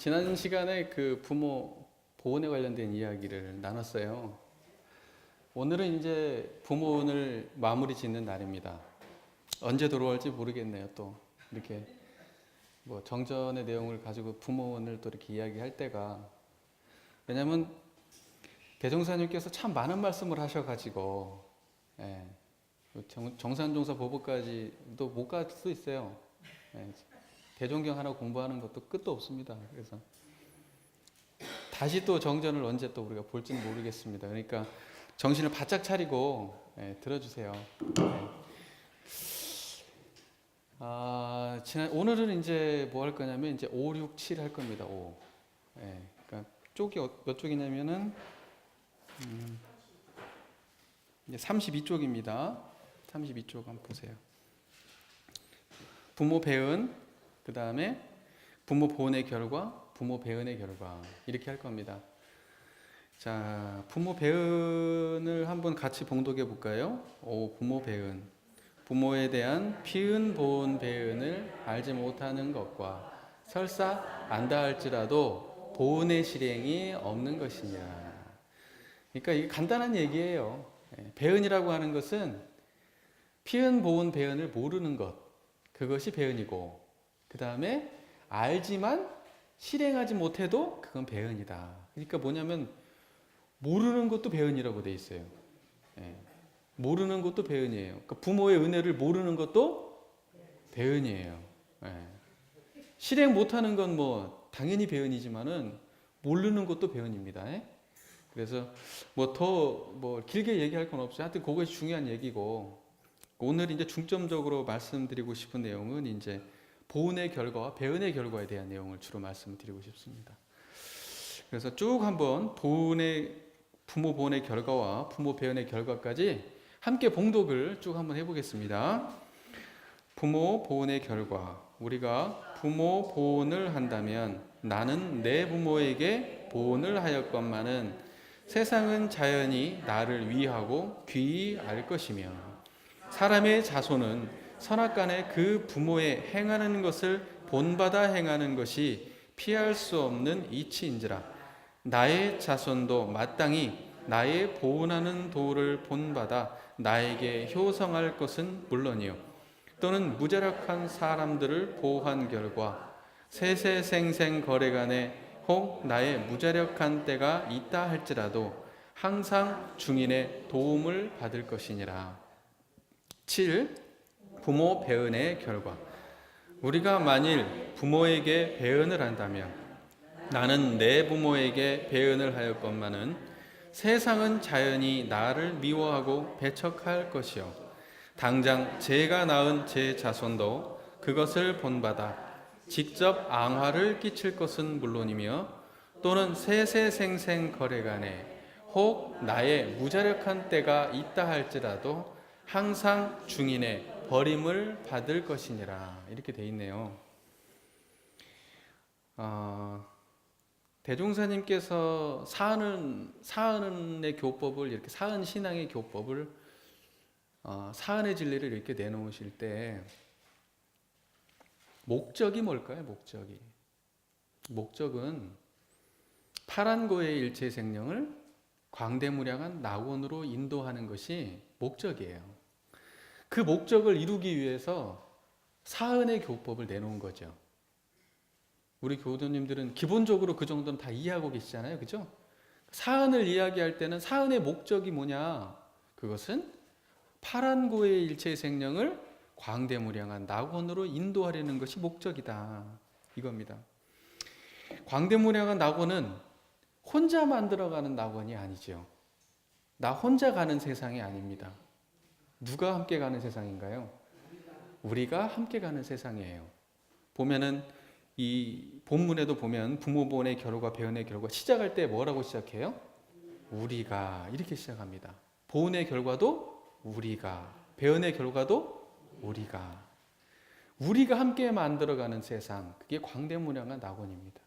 지난 시간에 그 부모 보훈에 관련된 이야기를 나눴어요. 오늘은 이제 부모원을 마무리 짓는 날입니다. 언제 돌아올지 모르겠네요. 또 이렇게 뭐 정전의 내용을 가지고 부모원을 또 이렇게 이야기할 때가, 왜냐하면 대종사님께서 참 많은 말씀을 하셔가지고 정산종사 보고까지도 못 갈 수도 있어요. 대종경 하나 공부하는 것도 끝도 없습니다. 그래서 다시 또 정전을 언제 또 우리가 볼지는 모르겠습니다. 그러니까 정신을 바짝 차리고 들어주세요. 오늘은 이제 뭐 할 거냐면 이제 5, 6, 7 할 겁니다. 5. 그러니까 쪽이 몇 쪽이냐면은 이제 32쪽입니다. 32쪽 한번 보세요. 부모 배은, 그 다음에 부모 보훈의 결과, 부모 배은의 결과, 이렇게 할 겁니다. 자, 부모 배은을 한번 같이 봉독해 볼까요? 부모 배은. 부모에 대한 피은 보훈 배은을 알지 못하는 것과 설사 안다 할지라도 보훈의 실행이 없는 것이냐. 그러니까 이게 간단한 얘기예요. 배은이라고 하는 것은 피은 보훈 배은을 모르는 것, 그것이 배은이고, 그 다음에 알지만 실행하지 못해도 그건 배은이다. 그러니까 뭐냐면 모르는 것도 배은이라고 돼 있어요. 모르는 것도 배은이에요. 그러니까 부모의 은혜를 모르는 것도 배은이에요. 실행 못하는 건 뭐 당연히 배은이지만은 모르는 것도 배은입니다. 그래서 뭐 더 길게 얘기할 건 없어요. 하여튼 그것이 중요한 얘기고, 오늘 이제 중점적으로 말씀드리고 싶은 내용은 이제 보훈의 결과와 배은의 결과에 대한 내용을 주로 말씀드리고 싶습니다. 그래서 쭉 한번 부모 보훈의 결과와 부모 배은의 결과까지 함께 봉독을 쭉 한번 해보겠습니다. 부모 보훈의 결과. 우리가 부모 보훈을 한다면 나는 내 부모에게 보훈을 하였건만은 세상은 자연히 나를 위하고 귀히 알 것이며 사람의 자손은 선악간에 그 부모의 행하는 것을 본받아 행하는 것이 피할 수 없는 이치인지라. 나의 자손도 마땅히 나의 보훈하는 도를 본받아 나에게 효성할 것은 물론이요, 또는 무자력한 사람들을 보호한 결과 세세생생 거래간에 혹 나의 무자력한 때가 있다 할지라도 항상 중인의 도움을 받을 것이니라. 7. 부모 배은의 결과. 우리가 만일 부모에게 배은을 한다면 나는 내 부모에게 배은을 하였건만은 세상은 자연히 나를 미워하고 배척할 것이요, 당장 제가 낳은 제 자손도 그것을 본받아 직접 앙화를 끼칠 것은 물론이며, 또는 세세생생 거래간에 혹 나의 무자력한 때가 있다 할지라도 항상 중인의 버림을 받을 것이니라. 이렇게 돼 있네요. 대종사님께서 사은의 교법을, 이렇게 사은 신앙의 교법을, 사은의 진리를 이렇게 내놓으실 때 목적이 뭘까요? 목적은 파란고의 일체생령을 광대무량한 낙원으로 인도하는 것이 목적이에요. 그 목적을 이루기 위해서 사은의 교법을 내놓은 거죠. 우리 교도님들은 기본적으로 그 정도는 다 이해하고 계시잖아요. 그죠? 사은을 이야기할 때는 사은의 목적이 뭐냐? 그것은 파란고의 일체생령을 광대무량한 낙원으로 인도하려는 것이 목적이다. 이겁니다. 광대무량한 낙원은 혼자 만들어가는 낙원이 아니죠. 나 혼자 가는 세상이 아닙니다. 누가 함께 가는 세상인가요? 우리가 함께 가는 세상이에요. 보면은 이 본문에도 보면 부모 보훈의 결과 배은의 결과 시작할 때 뭐라고 시작해요? 우리가, 이렇게 시작합니다. 보훈의 결과도 우리가, 배은의 결과도 우리가 함께 만들어가는 세상, 그게 광대무량한 낙원입니다.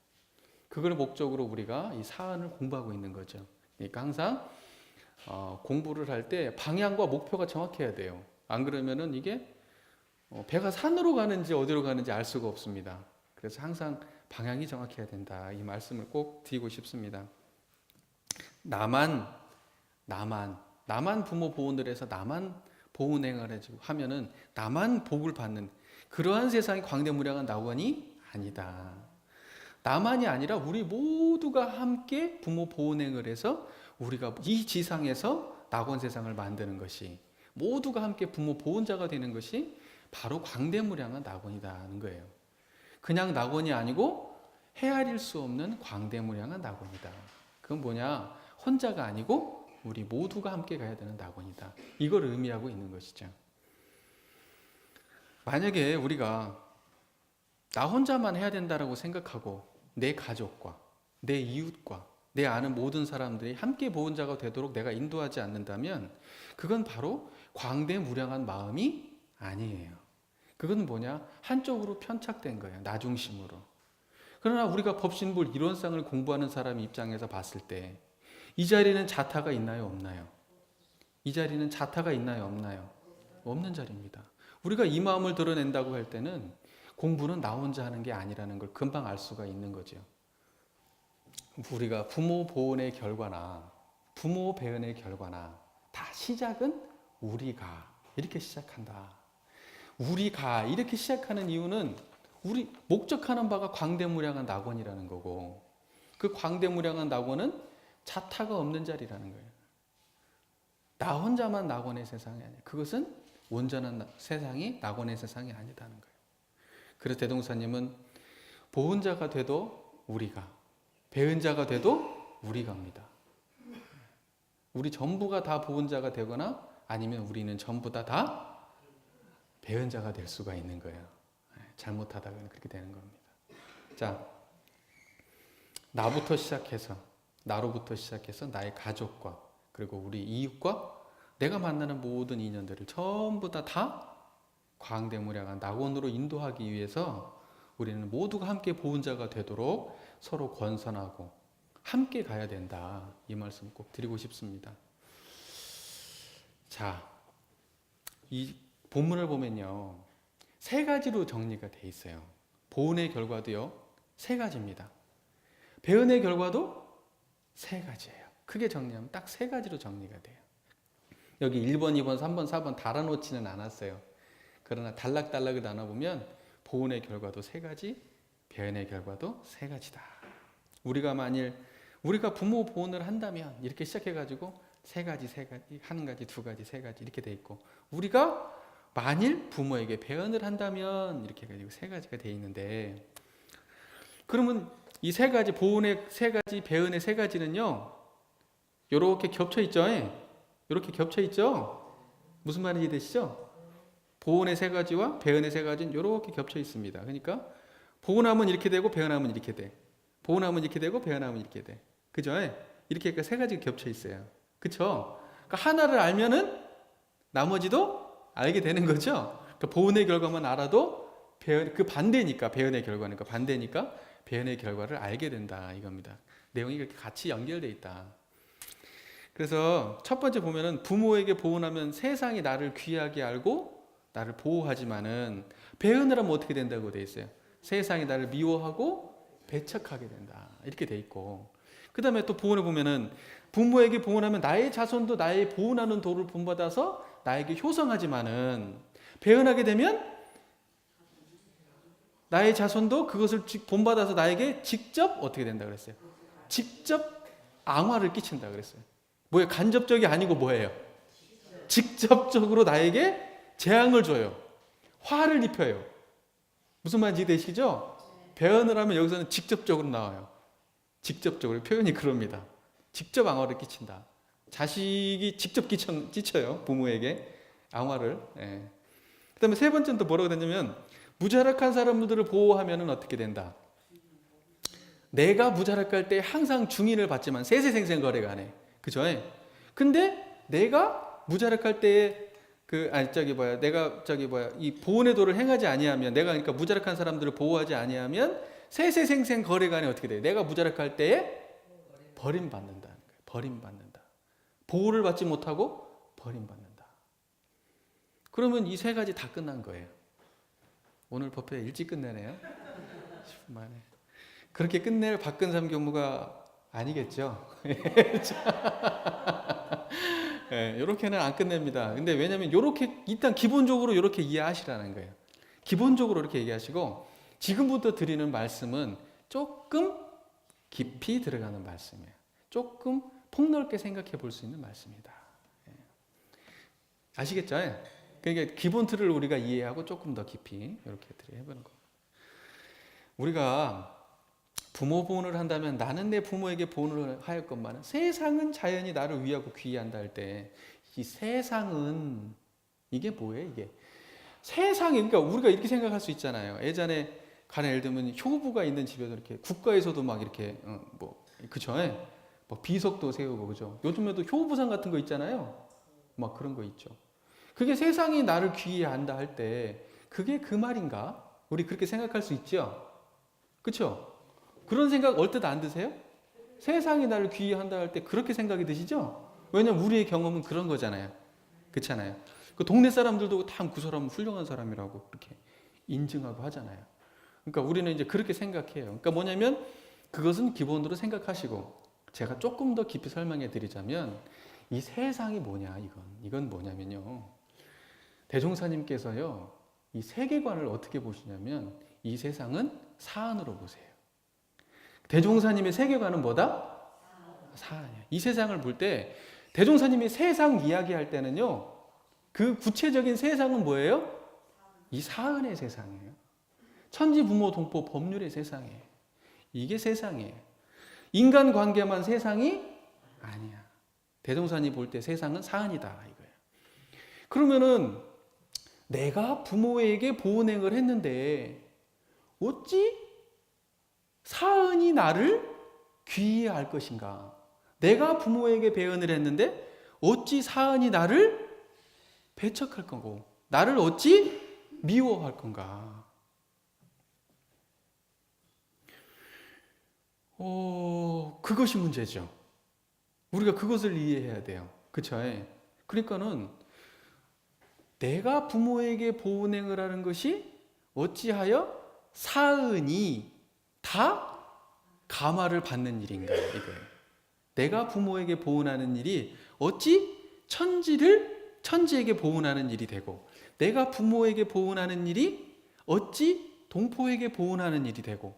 그걸 목적으로 우리가 이 사안을 공부하고 있는 거죠. 그러니까 항상 공부를 할 때 방향과 목표가 정확해야 돼요. 안 그러면은 이게 배가 산으로 가는지 어디로 가는지 알 수가 없습니다. 그래서 항상 방향이 정확해야 된다. 이 말씀을 꼭 드리고 싶습니다. 나만 부모 보호를 해서 나만 보호 행위를 하면은 나만 복을 받는 그러한 세상이 광대무량한 낙원이 아니다. 나만이 아니라 우리 모두가 함께 부모 보호 행위를 해서 우리가 이 지상에서 낙원 세상을 만드는 것이, 모두가 함께 부모 보호자가 되는 것이 바로 광대무량한 낙원이라는 거예요. 그냥 낙원이 아니고 헤아릴 수 없는 광대무량한 낙원이다. 그건 뭐냐? 혼자가 아니고 우리 모두가 함께 가야 되는 낙원이다. 이걸 의미하고 있는 것이죠. 만약에 우리가 나 혼자만 해야 된다라고 생각하고 내 가족과 내 이웃과 내 아는 모든 사람들이 함께 보호자가 되도록 내가 인도하지 않는다면 그건 바로 광대무량한 마음이 아니에요. 그건 뭐냐? 한쪽으로 편착된 거예요. 나 중심으로. 그러나 우리가 법신불 이론상을 공부하는 사람 입장에서 봤을 때 이 자리는 자타가 있나요? 없나요? 이 자리는 자타가 있나요? 없나요? 없는 자리입니다. 우리가 이 마음을 드러낸다고 할 때는 공부는 나 혼자 하는 게 아니라는 걸 금방 알 수가 있는 거죠. 우리가 부모 보훈의 결과나 부모 배은의 결과나 다 시작은 우리가 이렇게 시작한다. 우리가 이렇게 시작하는 이유는 우리 목적하는 바가 광대무량한 낙원이라는 거고, 그 광대무량한 낙원은 자타가 없는 자리라는 거예요. 나 혼자만 낙원의 세상이 아니에요. 그것은 온전한 세상이 낙원의 세상이 아니다는 거예요. 그래서 대동사님은 보훈자가 돼도 우리가, 배은자가 돼도 우리가입니다. 우리 전부가 다 보훈자가 되거나 아니면 우리는 전부 다 배은자가 될 수가 있는 거예요. 잘못하다가는 그렇게 되는 겁니다. 자, 나로부터 시작해서 나의 가족과 그리고 우리 이웃과 내가 만나는 모든 인연들을 전부 다 광대무량한 낙원으로 인도하기 위해서 우리는 모두가 함께 보훈자가 되도록 서로 권선하고 함께 가야 된다. 이 말씀 꼭 드리고 싶습니다. 자, 이 본문을 보면요, 세 가지로 정리가 돼 있어요. 보훈의 결과도요, 세 가지입니다. 배은의 결과도 세 가지예요. 크게 정리하면 딱 세 가지로 정리가 돼요. 여기 1번, 2번, 3번, 4번 달아놓지는 않았어요. 그러나 단락단락을 나눠보면 보훈의 결과도 세 가지, 배은의 결과도 세 가지다. 우리가 만일 우리가 부모 보훈을 한다면 이렇게 시작해가지고 세 가지, 한 가지, 두 가지, 세 가지 이렇게 돼 있고, 우리가 만일 부모에게 배은을 한다면 이렇게 해가지고 세 가지가 돼 있는데, 그러면 이 세 가지, 보훈의 세 가지, 배은의 세 가지는요, 이렇게 겹쳐 있죠. 이렇게 겹쳐 있죠. 무슨 말인지 되시죠? 보훈의 세 가지와 배은의 세 가지는 이렇게 겹쳐 있습니다. 그러니까 보훈하면 이렇게 되고 배은하면 이렇게 돼. 보훈하면 이렇게 되고 배은하면 이렇게 돼. 그죠? 이렇게 세 가지가 겹쳐 있어요. 그렇죠? 그러니까 하나를 알면은 나머지도 알게 되는 거죠. 그러니까 보훈의 결과만 알아도 그 반대니까, 배은의 결과니까 반대니까 배은의 결과를 알게 된다 이겁니다. 내용이 이렇게 같이 연결돼 있다. 그래서 첫 번째 보면은 부모에게 보훈하면 세상이 나를 귀하게 알고 나를 보호하지만은 배은을 하면 어떻게 된다고 돼 있어요. 세상이 나를 미워하고 배척하게 된다 이렇게 돼 있고, 그 다음에 또 보훈을 보면은 부모에게 보훈하면 나의 자손도 나의 보훈하는 도를 본받아서 나에게 효성하지만은 배은하게 되면 나의 자손도 그것을 본받아서 나에게 직접 어떻게 된다 그랬어요? 직접 앙화를 끼친다 그랬어요. 뭐예요? 간접적이 아니고 뭐예요? 직접적으로 나에게 재앙을 줘요. 화를 입혀요. 무슨 말인지 되시죠? 배은을 하면 여기서는 직접적으로 나와요. 직접적으로 표현이 그럽니다. 직접 앙화를 끼친다. 자식이 직접 끼쳐요. 부모에게 앙화를. 그 다음에 세 번째는 또 뭐라고 되냐면 무자락한 사람들을 보호하면 어떻게 된다? 내가 무자락할 때 항상 중인을 받지만 세세생생 거래가 안 해. 그죠? 근데 내가 무자락할 때에 이 보훈의 도를 행하지 아니하면, 내가 그러니까 무자락한 사람들을 보호하지 아니하면 세세생생 거래가 안 해. 어떻게 돼? 내가 무자락할 때에 버림받는다는 거예요. 버림받는다. 보호를 받지 못하고 버림받는다. 그러면 이 세 가지 다 끝난 거예요. 오늘 법회 일찍 끝내네요. 10분 만에. 그렇게 끝낼 박근삼 교무가 아니겠죠. 예, 이렇게는 안 끝냅니다. 근데 왜냐면 이렇게 일단 기본적으로 이렇게 이해하시라는 거예요. 기본적으로 이렇게 얘기하시고 지금부터 드리는 말씀은 조금 깊이 들어가는 말씀이에요. 조금 폭넓게 생각해 볼 수 있는 말씀이다. 예. 아시겠죠? 예. 그러니까 기본 틀을 우리가 이해하고 조금 더 깊이 이렇게 해보는 거. 우리가 부모 보온을 한다면 나는 내 부모에게 보온을 하였건만은 세상은 자연히 나를 위하고 귀의한다 할 때 이 세상은 이게 뭐예요? 이게 세상이 그러니까 우리가 이렇게 생각할 수 있잖아요. 예전에 가령 예를 들면 효부가 있는 집에서 이렇게 국가에서도 막 이렇게 뭐 그쵸? 뭐 비석도 세우고 그죠? 요즘에도 효부상 같은 거 있잖아요. 막 그런 거 있죠. 그게 세상이 나를 귀의한다 할 때 그게 그 말인가? 우리 그렇게 생각할 수 있죠? 그쵸? 그런 생각 얼뜻 안 드세요? 세상이 나를 귀의한다 할 때 그렇게 생각이 드시죠? 왜냐면 우리의 경험은 그런 거잖아요. 그렇잖아요. 그 동네 사람들도 다 그 사람은 훌륭한 사람이라고 그렇게 인증하고 하잖아요. 그러니까 우리는 이제 그렇게 생각해요. 그러니까 뭐냐면 그것은 기본으로 생각하시고 제가 조금 더 깊이 설명해 드리자면 이 세상이 뭐냐 이건 뭐냐면요. 대종사님께서요. 이 세계관을 어떻게 보시냐면 이 세상은 사안으로 보세요. 대종사님의 세계관은 뭐다? 사안이야. 이 세상을 볼 때 대종사님이 세상 이야기할 때는요. 그 구체적인 세상은 뭐예요? 이 사안의 세상이에요. 천지 부모 동포 법률의 세상이에요. 이게 세상이에요. 인간관계만 세상이 아니야. 대종사님 볼 때 세상은 사안이다 이거예요. 그러면은 내가 부모에게 보온행을 했는데 어찌 사은이 나를 귀의할 것인가? 내가 부모에게 배은을 했는데 어찌 사은이 나를 배척할 거고 나를 어찌 미워할 건가? 그것이 문제죠. 우리가 그것을 이해해야 돼요. 그쵸? 그러니까는 내가 부모에게 보온행을 하는 것이 어찌하여 사은이 다 감화를 받는 일인가 이거예요. 내가 부모에게 보온하는 일이 어찌 천지에게 보온하는 일이 되고 내가 부모에게 보온하는 일이 어찌 동포에게 보온하는 일이 되고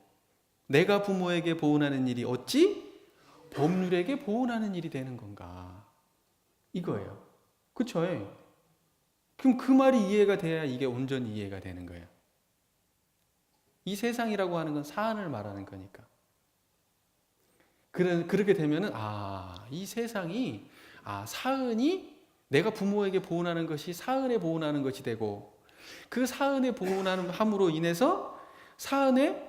내가 부모에게 보온하는 일이 어찌 법률에게 보온하는 일이 되는 건가 이거예요. 그쵸? 그럼 그 말이 이해가 돼야 이게 온전히 이해가 되는 거예요. 이 세상이라고 하는 건 사안을 말하는 거니까. 그렇게 되면은 이 세상이 사은이 내가 부모에게 보온하는 것이 사은에 보온하는 것이 되고 그 사은에 보온함으로 인해서 사은의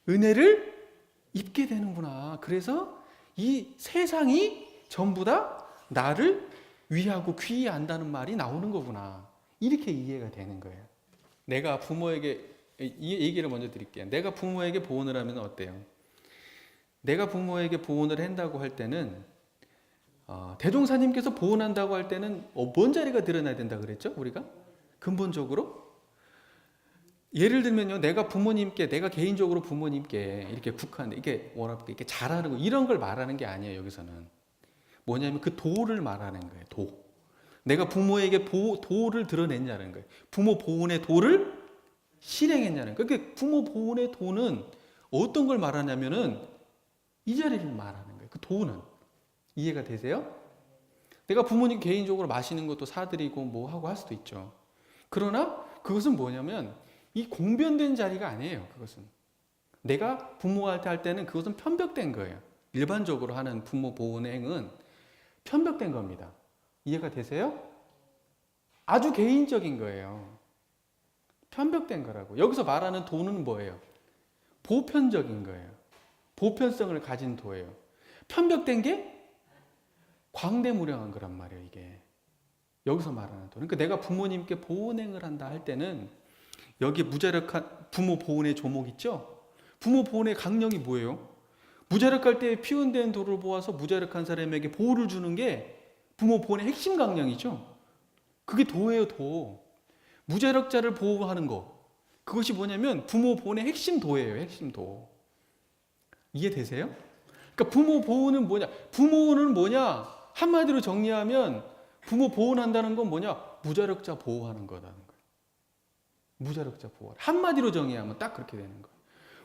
은혜를 입게 되는구나. 그래서 이 세상이 전부 다 나를 위하고 귀의한다는 말이 나오는 거구나. 이렇게 이해가 되는 거예요. 내가 부모에게 이 얘기를 먼저 드릴게요. 내가 부모에게 보온을 하면 어때요? 내가 부모에게 보온을 한다고 할 때는 대종사님께서 보온한다고 할 때는 뭔 자리가 드러나야 된다 그랬죠? 우리가 근본적으로 예를 들면요, 내가 개인적으로 부모님께 이렇게 국한데 이게 워낙 이렇게 잘하는 거 이런 걸 말하는 게 아니에요. 여기서는 뭐냐면 그 도를 말하는 거예요. 도. 내가 부모에게 도를 드러냈냐는 거예요. 부모 보온의 도를 실행했냐는 거예요. 그러니까 부모 보온의 도는 어떤 걸 말하냐면은 이 자리를 말하는 거예요. 그 도는 이해가 되세요? 내가 부모님 개인적으로 맛있는 것도 사드리고 뭐 하고 할 수도 있죠. 그러나 그것은 뭐냐면 이 공변된 자리가 아니에요. 그것은 내가 부모한테 할 때는 그것은 편벽된 거예요. 일반적으로 하는 부모 보온의 행은 편벽된 겁니다. 이해가 되세요? 아주 개인적인 거예요. 편벽된 거라고. 여기서 말하는 도는 뭐예요? 보편적인 거예요. 보편성을 가진 도예요. 편벽된 게 광대무량한 거란 말이에요. 이게 여기서 말하는 도. 그러니까 내가 부모님께 보온행을 한다 할 때는 여기 무자력한 부모 보온의 조목 있죠? 부모 보온의 강령이 뭐예요? 무자력할 때 피운된 도를 보아서 무자력한 사람에게 보호를 주는 게 부모 보온의 핵심 강령이죠. 그게 도예요, 도. 무자력자를 보호하는 거. 그것이 뭐냐면 부모 보호의 핵심 도예요. 핵심 도. 이해되세요? 그러니까 부모 보호는 뭐냐? 부모는 뭐냐? 한마디로 정리하면 부모 보호한다는 건 뭐냐? 무자력자 보호하는 거라는 거예요. 무자력자 보호. 한마디로 정의하면 딱 그렇게 되는 거예요.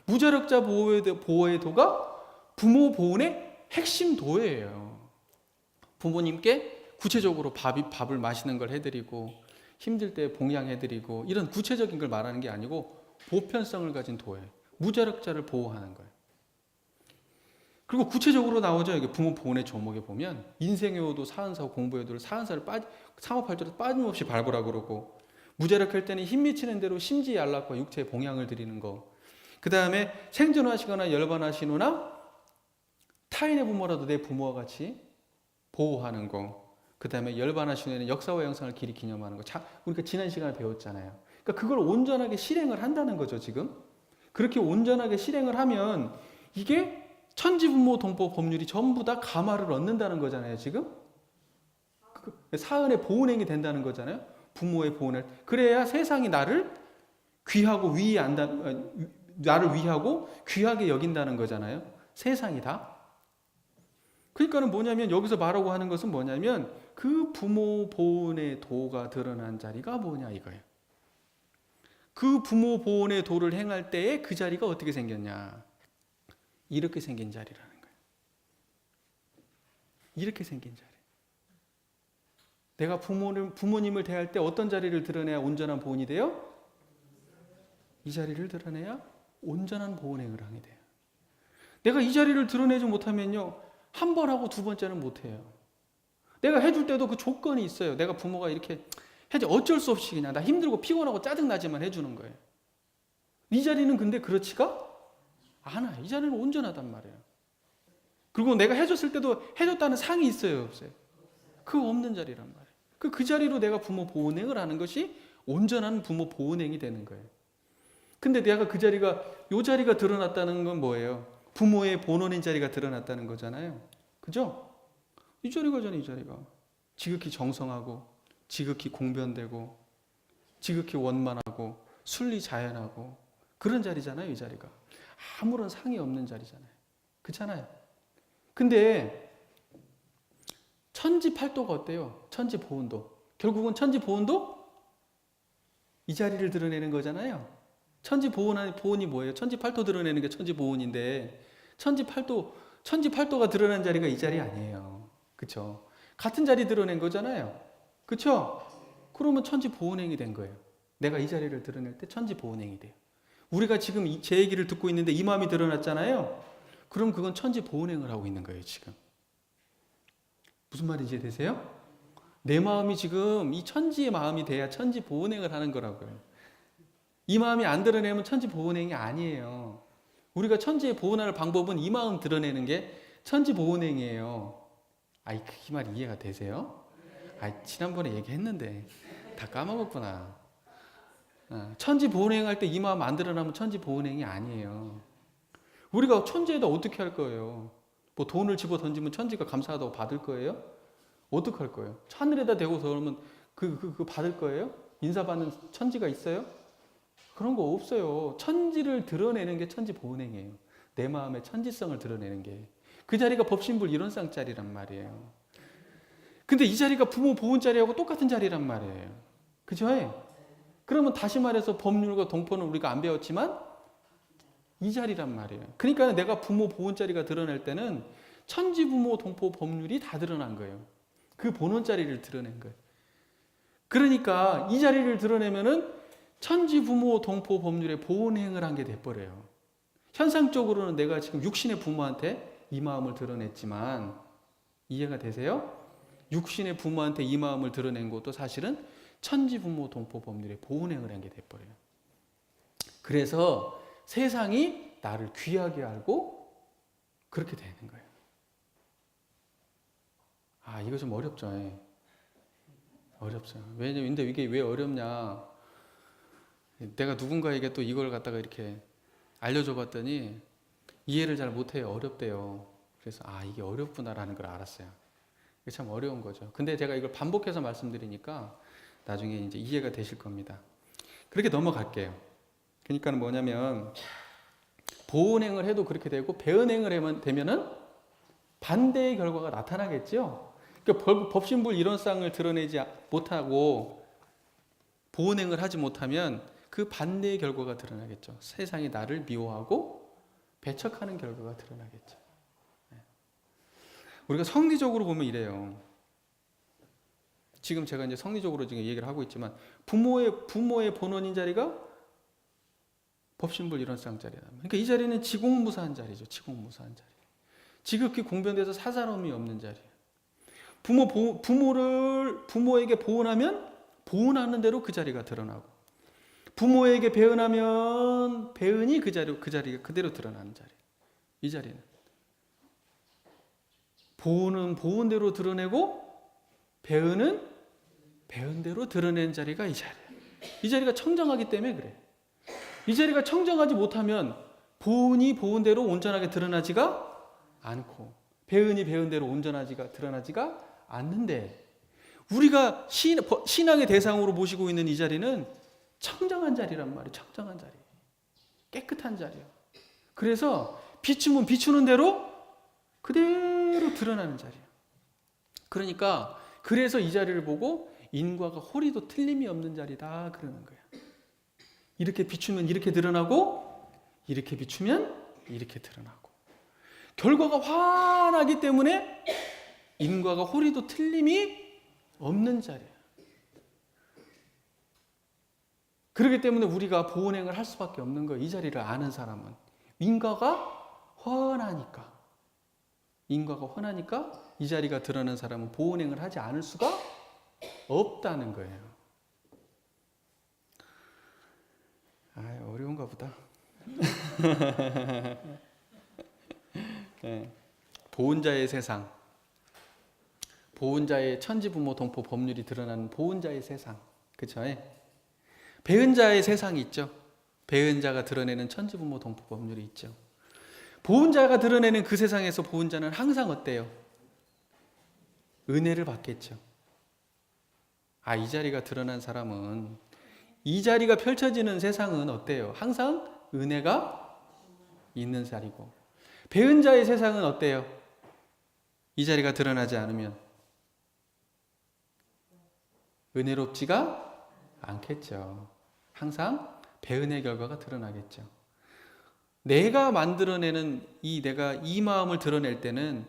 무자력자 보호의 도가 부모 보호의 핵심 도예요. 부모님께 구체적으로 밥을 맛있는 걸 해드리고 힘들 때 봉양해드리고 이런 구체적인 걸 말하는 게 아니고 보편성을 가진 도예요. 무자력자를 보호하는 거예요. 그리고 구체적으로 나오죠. 이게 부모 보호의 조목에 보면 인생의 호도, 사은사고, 공부의 호도를 사은사를 상업활주로 빠짐없이 밟으라 그러고 무자력할 때는 힘 미치는 대로 심지의 안락과 육체의 봉양을 드리는 거. 그 다음에 생존하시거나 열반하시노나 타인의 부모라도 내 부모와 같이 보호하는 거. 그 다음에 열반하시노에는 역사와 영상을 길이 기념하는 거. 우리가 지난 시간에 배웠잖아요. 그러니까 그걸 온전하게 실행을 한다는 거죠, 지금. 그렇게 온전하게 실행을 하면 이게 천지부모 동법 법률이 전부 다 감화를 얻는다는 거잖아요, 지금. 사은의 보은행이 된다는 거잖아요. 부모의 보은을. 그래야 세상이 나를 귀하고 나를 위하고 귀하게 여긴다는 거잖아요. 세상이 다. 그러니까는 뭐냐면 여기서 말하고 하는 것은 뭐냐면 그 부모 보은의 도가 드러난 자리가 뭐냐 이거예요. 그 부모 보은의 도를 행할 때에 그 자리가 어떻게 생겼냐. 이렇게 생긴 자리라는 거예요. 이렇게 생긴 자리. 내가 부모님을 대할 때 어떤 자리를 드러내야 온전한 보은이 돼요? 이 자리를 드러내야 온전한 보은행을 하게 돼요. 내가 이 자리를 드러내지 못하면요. 한 번 하고 두 번째는 못해요. 내가 해줄 때도 그 조건이 있어요. 내가 부모가 이렇게 해줘. 어쩔 수 없이 그냥 나 힘들고 피곤하고 짜증나지만 해주는 거예요. 이 자리는 근데 그렇지가 않아. 이 자리는 온전하단 말이에요. 그리고 내가 해줬을 때도 해줬다는 상이 있어요, 없어요? 그거 없는 자리란 말이에요. 그 자리로 내가 부모 보은행을 하는 것이 온전한 부모 보은행이 되는 거예요. 근데 내가 요 자리가 드러났다는 건 뭐예요? 부모의 본원인 자리가 드러났다는 거잖아요. 그죠? 이 자리가잖아요, 이 자리가. 지극히 정성하고, 지극히 공변되고, 지극히 원만하고, 순리자연하고, 그런 자리잖아요, 이 자리가. 아무런 상이 없는 자리잖아요. 그렇잖아요. 근데 천지팔도가 어때요? 천지보온도. 결국은 천지보온도 이 자리를 드러내는 거잖아요. 천지보온이 뭐예요? 천지팔도 드러내는 게 천지보온인데 천지팔도가 드러난 자리가 이 자리 아니에요. 그렇죠? 같은 자리 드러낸 거잖아요. 그렇죠? 그러면 천지보온행이 된 거예요. 내가 이 자리를 드러낼 때 천지보온행이 돼요. 우리가 지금 제 얘기를 듣고 있는데 이 마음이 드러났잖아요. 그럼 그건 천지보온행을 하고 있는 거예요, 지금. 무슨 말인지 이해되세요? 내 마음이 지금 이 천지의 마음이 돼야 천지보온행을 하는 거라고요. 이 마음이 안 드러내면 천지보온행이 아니에요. 우리가 천지에 보온할 방법은 이 마음 드러내는 게 천지보온행이에요. 이 말 이해가 되세요? 지난번에 얘기했는데 다 까먹었구나. 천지보온행 할 때 이 마음 안 드러나면 천지보온행이 아니에요. 우리가 천지에다 어떻게 할 거예요? 뭐 돈을 집어 던지면 천지가 감사하다고 받을 거예요? 어떻게 할 거예요? 하늘에다 대고 그러면 그 받을 거예요? 인사받는 천지가 있어요? 그런 거 없어요. 천지를 드러내는 게 천지보온행이에요. 내 마음의 천지성을 드러내는 게. 그 자리가 법신불 이론상 자리란 말이에요. 근데 이 자리가 부모 보온 자리하고 똑같은 자리란 말이에요. 그죠? 그러면 다시 말해서 법률과 동포는 우리가 안 배웠지만 이 자리란 말이에요. 그러니까 내가 부모 보온 자리가 드러낼 때는 천지부모 동포 법률이 다 드러난 거예요. 그 본원 자리를 드러낸 거예요. 그러니까 이 자리를 드러내면은 천지부모 동포 법률의 보온행을 한 게 돼버려요. 현상적으로는 내가 지금 육신의 부모한테 이 마음을 드러냈지만 이해가 되세요? 육신의 부모한테 이 마음을 드러낸 것도 사실은 천지부모 동포 법률의 보온행을 한 게 돼버려요. 그래서 세상이 나를 귀하게 알고 그렇게 되는 거예요. 이거 좀 어렵죠. 어렵죠. 왜냐면 근데 이게 왜 어렵냐? 내가 누군가에게 또 이걸 갖다가 이렇게 알려줘 봤더니 이해를 잘 못해요. 어렵대요. 그래서 이게 어렵구나라는 걸 알았어요. 이게 참 어려운 거죠. 근데 제가 이걸 반복해서 말씀드리니까 나중에 이제 이해가 되실 겁니다. 그렇게 넘어갈게요. 그러니까 뭐냐면 보은행을 해도 그렇게 되고 배은행을 되면은 반대의 결과가 나타나겠죠. 그러니까 법신불 이론상을 드러내지 못하고 보은행을 하지 못하면 그 반대의 결과가 드러나겠죠. 세상이 나를 미워하고 배척하는 결과가 드러나겠죠. 우리가 성리적으로 보면 이래요. 지금 제가 이제 성리적으로 지금 얘기를 하고 있지만 부모의 본원인 자리가 법신불 이론상 자리다. 그러니까 이 자리는 지공무사한 자리죠. 지공무사한 자리. 지극히 공변돼서 사사로움이 없는 자리. 부모에게 보은하면 보은하는 대로 그 자리가 드러나고, 부모에게 배은하면 배은이 그 자리가 그대로 드러나는 자리. 이 자리는 보은은 보은대로 드러내고 배은은 배은대로 드러내는 자리가 이 자리야. 이 자리가 청정하기 때문에 그래. 이 자리가 청정하지 못하면 보은이 보은대로 온전하게 드러나지가 않고 배은이 배은대로 온전하지가 드러나지가 않는데, 우리가 신앙의 대상으로 모시고 있는 이 자리는 청정한 자리란 말이에요. 청정한 자리, 깨끗한 자리야. 그래서 비추면 비추는 대로 그대로 드러나는 자리야. 그러니까 그래서 이 자리를 보고 인과가 호리도 틀림이 없는 자리다 그러는 거야. 이렇게 비추면 이렇게 드러나고, 이렇게 비추면 이렇게 드러나고, 결과가 환하기 때문에 인과가 호리도 틀림이 없는 자리야. 그렇기 때문에 우리가 보은행을 할 수밖에 없는 거예요. 이 자리를 아는 사람은 인과가 환하니까 이 자리가 드러나는 사람은 보은행을 하지 않을 수가 없다는 거예요. 어려운가 보다. 네. 보은자의 세상, 보은자의 천지부모 동포 법률이 드러나는 보은자의 세상, 그렇죠? 배은자의 세상이 있죠. 배은자가 드러내는 천지부모 동포 법률이 있죠. 보은자가 드러내는 그 세상에서 보은자는 항상 어때요? 은혜를 받겠죠. 이 자리가 드러난 사람은, 이 자리가 펼쳐지는 세상은 어때요? 항상 은혜가 있는 자리고, 배은자의 세상은 어때요? 이 자리가 드러나지 않으면 은혜롭지가 않겠죠. 항상 배은의 결과가 드러나겠죠. 내가 만들어내는 내가 이 마음을 드러낼 때는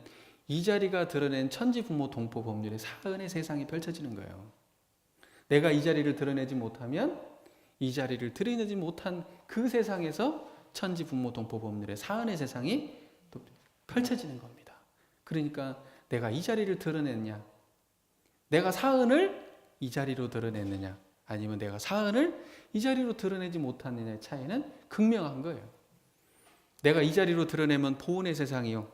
이 자리가 드러낸 천지부모 동포 법률의 사은의 세상이 펼쳐지는 거예요. 내가 이 자리를 드러내지 못하면 이 자리를 드러내지 못한 그 세상에서 천지부모 동포 법률의 사은의 세상이 또 펼쳐지는 겁니다. 그러니까 내가 이 자리를 드러냈냐, 내가 사은을 이 자리로 드러냈느냐, 아니면 내가 사은을 이 자리로 드러내지 못하느냐의 차이는 극명한 거예요. 내가 이 자리로 드러내면 보은의 세상이요,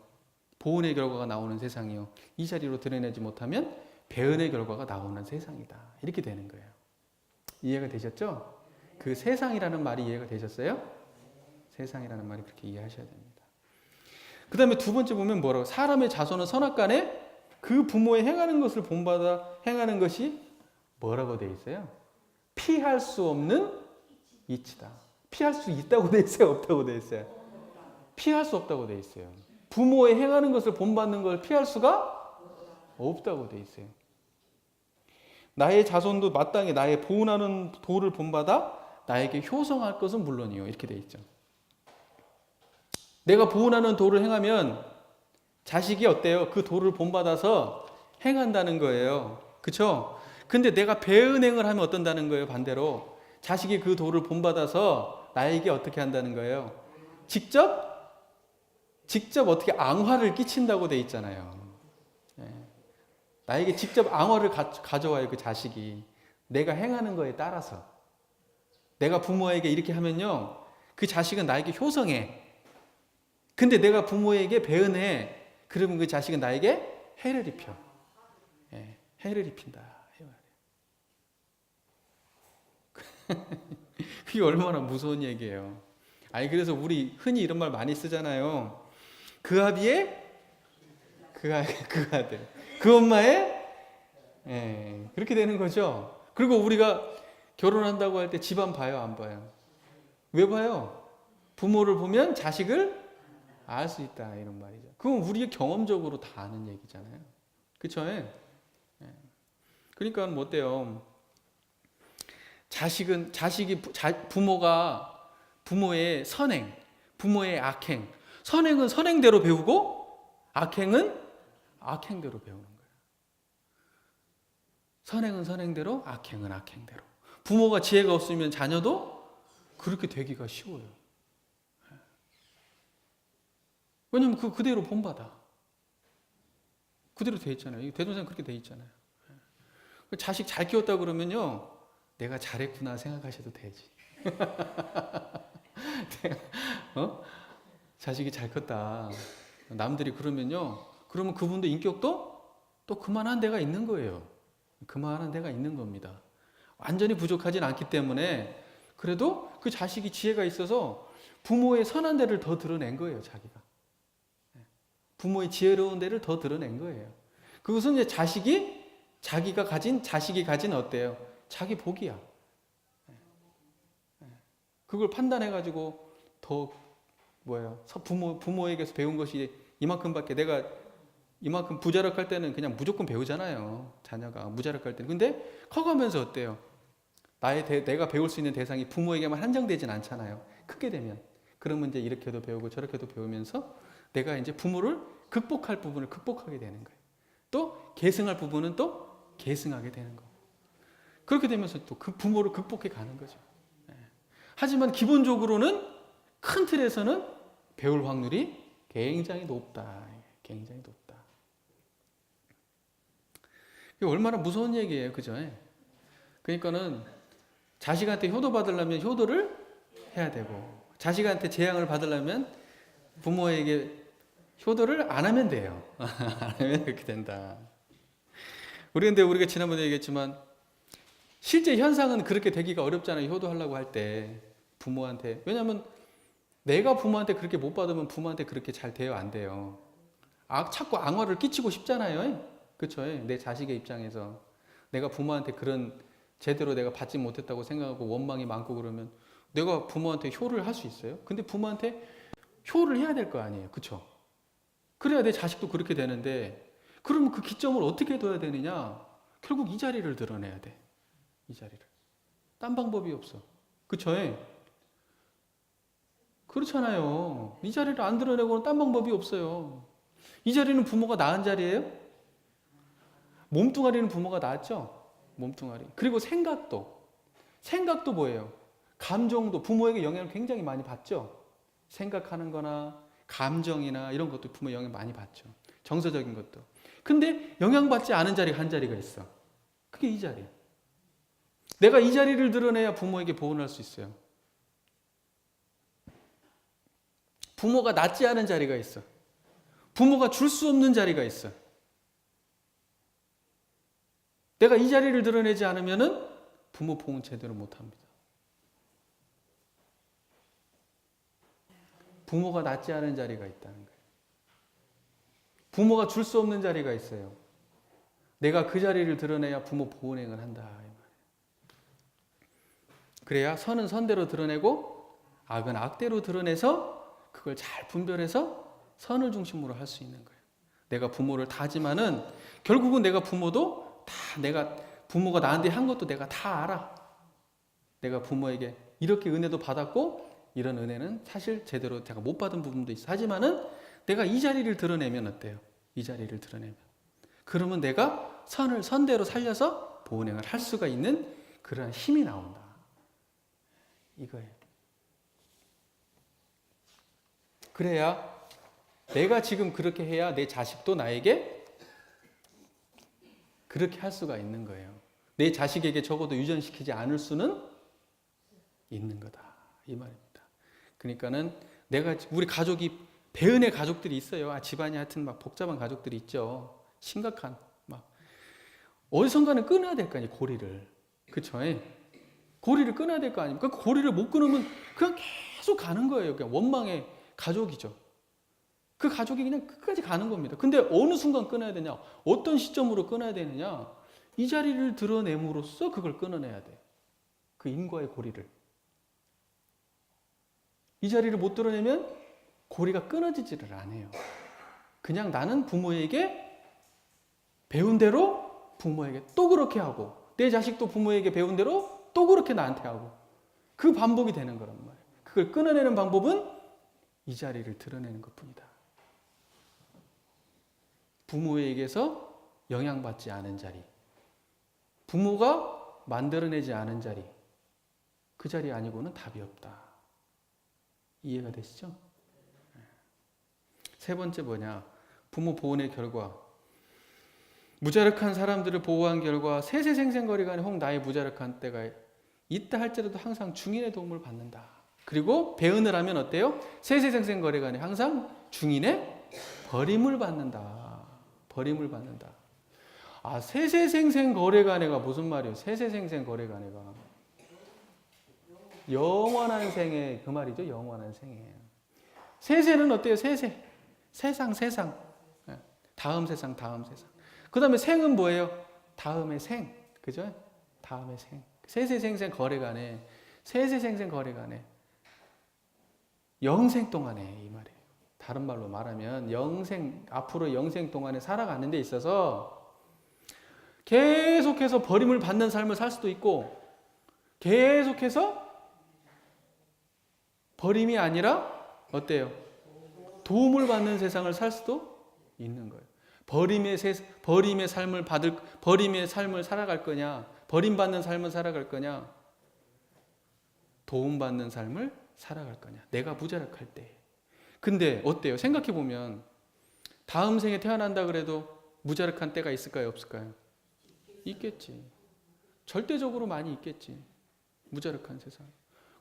보은의 결과가 나오는 세상이요, 이 자리로 드러내지 못하면 배은의 결과가 나오는 세상이다. 이렇게 되는 거예요. 이해가 되셨죠? 그 세상이라는 말이 이해가 되셨어요? 세상이라는 말이 그렇게 이해하셔야 됩니다. 그 다음에 두 번째 보면 뭐라고? 사람의 자손은 선악간에 그 부모의 행하는 것을 본받아 행하는 것이 뭐라고 되어 있어요? 피할 수 없는 이치다. 피할 수 있다고 되어 있어요? 없다고 되어 있어요? 피할 수 없다고 되어 있어요. 부모의 행하는 것을 본받는 걸 피할 수가 없다고 되어 있어요. 나의 자손도 마땅히 나의 보은하는 도를 본받아 나에게 효성할 것은 물론이요. 이렇게 되어 있죠. 내가 보은하는 도를 행하면 자식이 어때요? 그 도를 본받아서 행한다는 거예요. 그렇죠? 근데 내가 배은행을 하면 어떤다는 거예요? 반대로 자식이 그 도를 본받아서 나에게 어떻게 한다는 거예요? 직접 어떻게 앙화를 끼친다고 돼 있잖아요. 나에게 직접 앙화를 가져와요. 그 자식이 내가 행하는 거에 따라서. 내가 부모에게 이렇게 하면요, 그 자식은 나에게 효성해. 근데 내가 부모에게 배은해, 그러면 그 자식은 나에게 해를 입혀. 해를 입힌다. 그게 얼마나 무서운 얘기예요. 그래서 우리 흔히 이런 말 많이 쓰잖아요. 그 아비의 그 아들, 그 엄마의, 그렇게 되는 거죠. 그리고 우리가 결혼한다고 할 때 집안 봐요, 안 봐요? 왜 봐요? 부모를 보면 자식을 알 수 있다 이런 말이죠. 그건 우리의 경험적으로 다 아는 얘기잖아요. 그쵸? 예. 그러니까 뭐 어때요? 부모가 부모의 선행, 부모의 악행, 선행은 선행대로 배우고 악행은 악행대로 배우는 거예요. 선행은 선행대로, 악행은 악행대로. 부모가 지혜가 없으면 자녀도 그렇게 되기가 쉬워요. 왜냐면 그대로 본받아. 그대로 돼 있잖아요. 대동상 그렇게 돼 있잖아요. 자식 잘 키웠다 그러면요, 내가 잘했구나 생각하셔도 되지. 자식이 잘 컸다. 남들이 그러면요, 그러면 그분도 인격도 또 그만한 데가 있는 거예요. 그만한 데가 있는 겁니다. 완전히 부족하진 않기 때문에 그래도 그 자식이 지혜가 있어서 부모의 선한 데를 더 드러낸 거예요, 자기가. 부모의 지혜로운 데를 더 드러낸 거예요. 그것은 이제 자식이 가진 어때요? 자기 복이야. 그걸 판단해가지고 더 부모에게서 배운 것이 이만큼밖에, 내가 이만큼 부자력할 때는 그냥 무조건 배우잖아요. 자녀가 무자력할 때는. 근데 커가면서 어때요? 내가 배울 수 있는 대상이 부모에게만 한정되진 않잖아요. 크게 되면. 그러면 이제 이렇게도 배우고 저렇게도 배우면서 내가 이제 부모를 극복할 부분을 극복하게 되는 거예요. 또 계승할 부분은 또 계승하게 되는 거고. 그렇게 되면서 또 그 부모를 극복해 가는 거죠. 하지만 기본적으로는 큰 틀에서는 배울 확률이 굉장히 높다. 굉장히 높다. 이게 얼마나 무서운 얘기예요. 그죠? 그러니까는 자식한테 효도 받으려면 효도를 해야 되고, 자식한테 재앙을 받으려면 부모에게 효도를 안 하면 돼요. 안 하면 그렇게 된다. 근데 우리가 지난번에 얘기했지만 실제 현상은 그렇게 되기가 어렵잖아요. 효도하려고 할 때 부모한테. 왜냐하면 내가 부모한테 그렇게 못 받으면 부모한테 그렇게 잘 돼요? 안 돼요? 자꾸 앙화를 끼치고 싶잖아요. 그렇죠? 내 자식의 입장에서 내가 부모한테 그런 제대로 내가 받지 못했다고 생각하고 원망이 많고 그러면 내가 부모한테 효를 할 수 있어요? 근데 부모한테 효를 해야 될 거 아니에요. 그렇죠? 그래야 내 자식도 그렇게 되는데, 그러면 그 기점을 어떻게 둬야 되느냐? 결국 이 자리를 드러내야 돼. 이 자리를. 딴 방법이 없어. 그쵸? 그렇잖아요. 이 자리를 안 드러내고는 딴 방법이 없어요. 이 자리는 부모가 낳은 자리예요? 몸뚱아리는 부모가 낳았죠? 몸뚱아리. 그리고 생각도 뭐예요? 감정도 부모에게 영향을 굉장히 많이 받죠? 생각하는 거나 감정이나 이런 것도 부모의 영향을 많이 받죠. 정서적인 것도. 근데 영향받지 않은 자리가 한 자리가 있어. 그게 이 자리. 내가 이 자리를 드러내야 부모에게 보온할 수 있어요. 부모가 낳지 않은 자리가 있어. 부모가 줄 수 없는 자리가 있어. 내가 이 자리를 드러내지 않으면 부모 보온 제대로 못합니다. 부모가 낳지 않은 자리가 있다는 거예요. 부모가 줄 수 없는 자리가 있어요. 내가 그 자리를 드러내야 부모 보온행을 한다. 그래야 선은 선대로 드러내고 악은 악대로 드러내서 그걸 잘 분별해서 선을 중심으로 할 수 있는 거예요. 내가 부모를 다 하지만은 결국은 내가 부모도 다 내가 부모가 나한테 한 것도 내가 다 알아. 내가 부모에게 이렇게 은혜도 받았고 이런 은혜는 사실 제대로 제가 못 받은 부분도 있어. 하지만은 내가 이 자리를 드러내면 어때요? 이 자리를 드러내면. 그러면 내가 선을 선대로 살려서 보은행을 할 수가 있는 그런 힘이 나온다. 이거예요. 그래야 내가 지금 그렇게 해야 내 자식도 나에게 그렇게 할 수가 있는 거예요. 내 자식에게 적어도 유전시키지 않을 수는 있는 거다. 이 말입니다. 그러니까는 우리 가족이 배은의 가족들이 있어요. 집안이 하여튼 막 복잡한 가족들이 있죠. 심각한 어디선가는 끊어야 될 거 아니에요. 고리를. 그쵸? 고리를 끊어야 될 거 아닙니까? 그 고리를 못 끊으면 그냥 계속 가는 거예요. 그냥 원망의 가족이죠. 그 가족이 그냥 끝까지 가는 겁니다. 근데 어느 순간 끊어야 되냐? 어떤 시점으로 끊어야 되느냐? 이 자리를 드러냄으로써 그걸 끊어내야 돼. 그 인과의 고리를. 이 자리를 못 드러내면 고리가 끊어지지를 않아요. 그냥 나는 부모에게 배운 대로 부모에게 또 그렇게 하고, 내 자식도 부모에게 배운 대로 또 그렇게 나한테 하고, 그 반복이 되는 거란 말이에요. 그걸 끊어내는 방법은 이 자리를 드러내는 것뿐이다. 부모에게서 영향받지 않은 자리, 부모가 만들어내지 않은 자리, 그 자리 아니고는 답이 없다. 이해가 되시죠? 세 번째 뭐냐? 부모 보온의 결과. 무자력한 사람들을 보호한 결과 세세생생거리간에 혹 나의 무자력한 때가 있다 할지라도 항상 중인의 도움을 받는다. 그리고 배은을 하면 어때요? 세세생생거리간에 항상 중인의 버림을 받는다. 버림을 받는다. 아, 세세생생거래간에가 무슨 말이에요? 세세생생거래간에가 영원한 생애, 그 말이죠. 영원한 생애. 세세는 어때요? 세세. 세상. 다음 세상. 그 다음에 생은 뭐예요? 다음의 생. 그죠? 다음의 생. 세세생생 거래간에, 세세생생 거래간에, 영생 동안에, 이 말이에요. 다른 말로 말하면, 앞으로 영생 동안에 살아가는 데 있어서 계속해서 버림을 받는 삶을 살 수도 있고, 계속해서 버림이 아니라, 어때요? 도움을 받는 세상을 살 수도 있는 거예요. 버림의 삶을 살아갈 거냐, 버림받는 삶을 살아갈 거냐, 도움받는 삶을 살아갈 거냐. 내가 무자력할 때. 근데 어때요? 생각해 보면 다음 생에 태어난다 그래도 무자력한 때가 있을까요? 없을까요? 있겠지. 절대적으로 많이 있겠지. 무자력한 세상.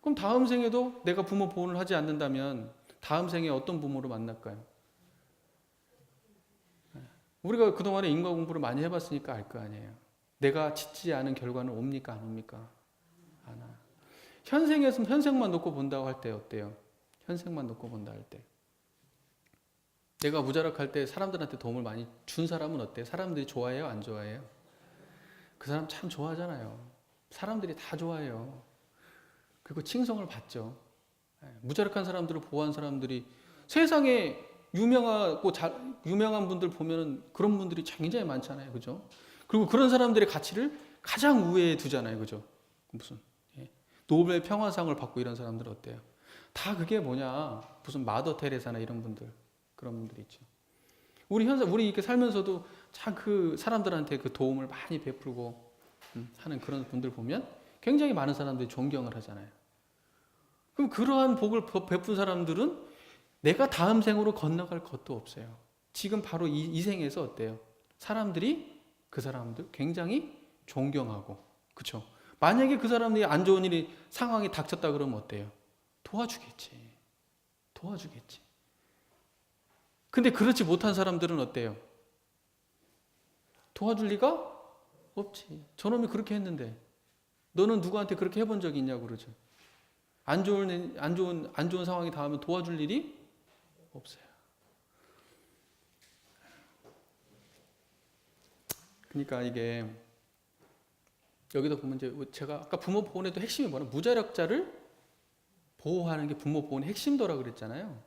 그럼 다음 생에도 내가 부모 보호를 하지 않는다면 다음 생에 어떤 부모를 만날까요? 우리가 그동안에 인과 공부를 많이 해봤으니까 알 거 아니에요. 내가 짓지 않은 결과는 옵니까? 안 옵니까? 안 와. 현생만 놓고 본다고 할 때 어때요? 현생만 놓고 본다 할 때. 내가 무자력할 때 사람들한테 도움을 많이 준 사람은 어때요? 사람들이 좋아해요? 안 좋아해요? 그 사람 참 좋아하잖아요. 사람들이 다 좋아해요. 그리고 칭송을 받죠. 무자력한 사람들을 보호한 사람들이 세상에 유명한 분들 보면은 그런 분들이 굉장히 많잖아요. 그죠? 그리고 그런 사람들의 가치를 가장 우회에 두잖아요. 그죠? 무슨 노벨 평화상을 받고 이런 사람들 어때요? 다 그게 뭐냐? 무슨 마더 테레사나 이런 분들, 그런 분들이 있죠. 우리 이렇게 살면서도 참 그 사람들한테 그 도움을 많이 베풀고 하는 그런 분들 보면 굉장히 많은 사람들이 존경을 하잖아요. 그럼 그러한 복을 베푼 사람들은 내가 다음 생으로 건너갈 것도 없어요. 지금 바로 이 생에서 어때요? 사람들이 그 사람들 굉장히 존경하고, 그렇죠? 만약에 그 사람들이 안 좋은 상황이 닥쳤다 그러면 어때요? 도와주겠지. 근데 그렇지 못한 사람들은 어때요? 도와줄 리가 없지. 저놈이 그렇게 했는데 너는 누구한테 그렇게 해본 적이 있냐고 그러죠. 안 좋은 상황이 닿으면 도와줄 일이 없어요. 그러니까 이게 여기다 보면 이제 제가 아까 부모 보호에도 핵심이 뭐냐? 무자력자를 보호하는 게 부모 보호의 핵심도라 그랬잖아요.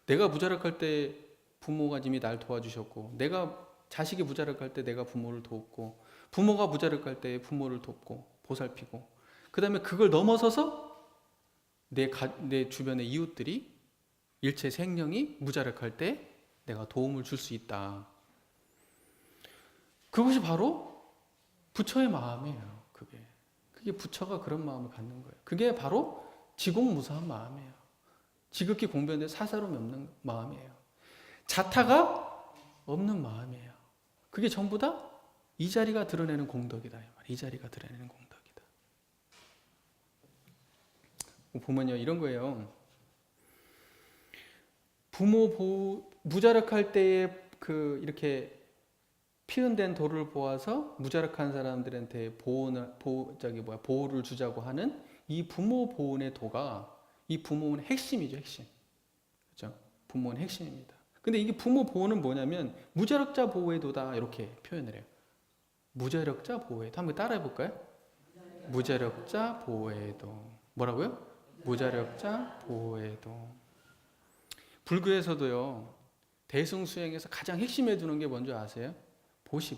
내가 무자력할 때 부모가 이미 날 도와주셨고, 내가 자식이 무자력할 때 내가 부모를 돕고, 부모가 무자력할 때 부모를 돕고 보살피고, 그 다음에 그걸 넘어서서 내 주변의 이웃들이 일체 생명이 무자력할 때 내가 도움을 줄 수 있다. 그것이 바로 부처의 마음이에요. 그게 부처가 그런 마음을 갖는 거예요. 그게 바로 지공무사한 마음이에요. 지극히 공변된 사사로움이 없는 마음이에요. 자타가 없는 마음이에요. 그게 전부 다 이 자리가 드러내는 공덕이다. 이 자리가 드러내는 공덕이다. 보면요, 이런 거예요. 무자력할 때에 이렇게 피은된 도를 보아서 무자력한 사람들한테 보호를 주자고 하는 이 부모 보온의 도가, 이 부모는 핵심이죠, 핵심. 그렇죠? 부모는 핵심입니다. 근데 이게 부모 보호는 뭐냐면 무자력자 보호의 도다 이렇게 표현을 해요. 무자력자 보호의 도. 한번 따라해 볼까요? 무자력자 보호의 도. 뭐라고요? 무자력자 보호에도. 불교에서도요, 대승수행에서 가장 핵심에 두는 게 뭔지 아세요? 보시.